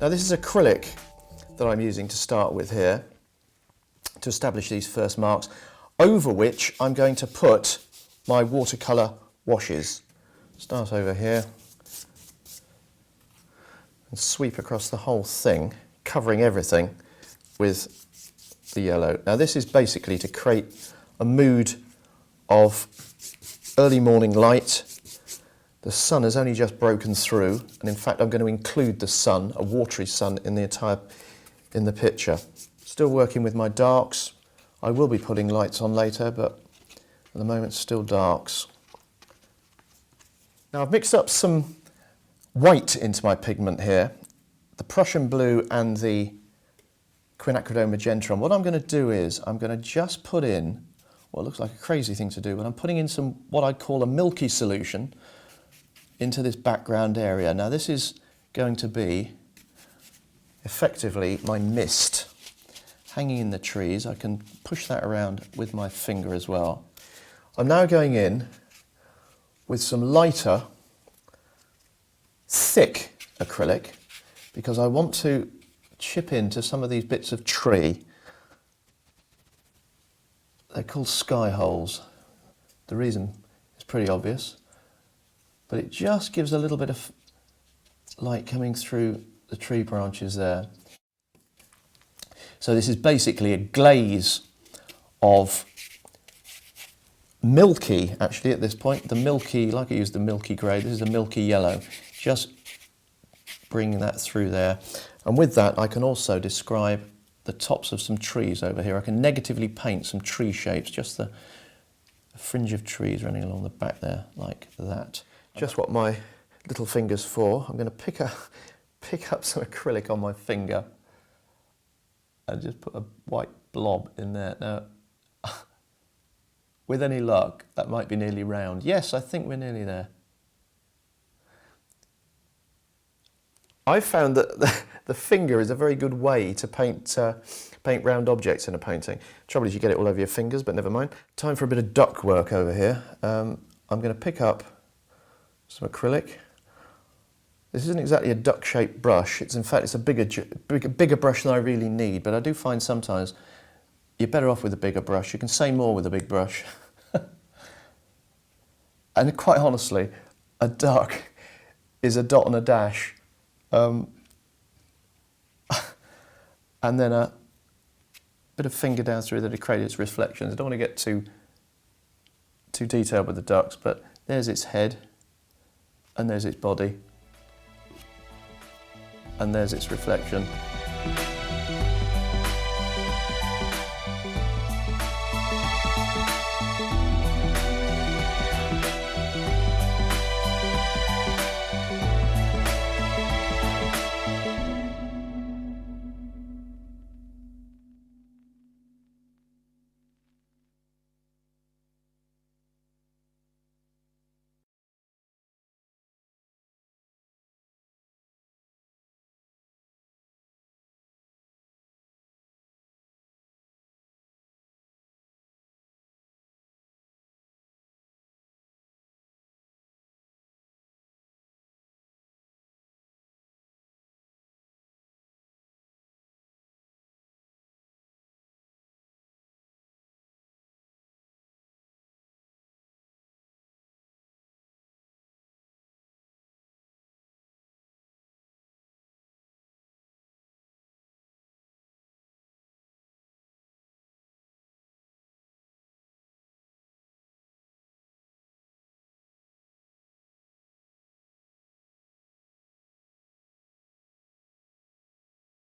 Now this is acrylic that I'm using to start with here, to establish these first marks, over which I'm going to put my watercolour washes. Start over here and sweep across the whole thing, covering everything with the yellow. Now this is basically to create a mood of early morning light. The sun has only just broken through, and in fact I'm going to include the sun, a watery sun, in the picture. Still working with my darks. I will be putting lights on later, but at the moment still darks. Now I've mixed up some white into my pigment here, the Prussian blue and the quinacridone magenta. And what I'm going to do is I'm going to just put in what looks like a crazy thing to do, but I'm putting in some what I'd call a milky solution into this background area. Now this is going to be effectively my mist hanging in the trees. I can push that around with my finger as well. I'm now going in with some lighter, thick acrylic, because I want to chip into some of these bits of tree. They're called sky holes. The reason is pretty obvious, but it just gives a little bit of light coming through the tree branches there. So this is basically a glaze of milky, actually at this point, the milky, like I used the milky grey, this is a milky yellow, just bringing that through there. And with that I can also describe the tops of some trees over here. I can negatively paint some tree shapes, just the fringe of trees running along the back there, like that. Just what my little finger's for. I'm going to pick up some acrylic on my finger and just put a white blob in there. Now, with any luck, that might be nearly round. Yes, I think we're nearly there. I've found that the finger is a very good way to paint round objects in a painting. Trouble is you get it all over your fingers, but never mind. Time for a bit of duck work over here. I'm going to pick up some acrylic. This isn't exactly a duck-shaped brush. It's in fact it's a bigger brush than I really need. But I do find sometimes you're better off with a bigger brush. You can say more with a big brush. And quite honestly, a duck is a dot and a dash. And then a bit of finger down through there to create its reflections. I don't want to get too detailed with the ducks, but there's its head, and there's its body, and there's its reflection.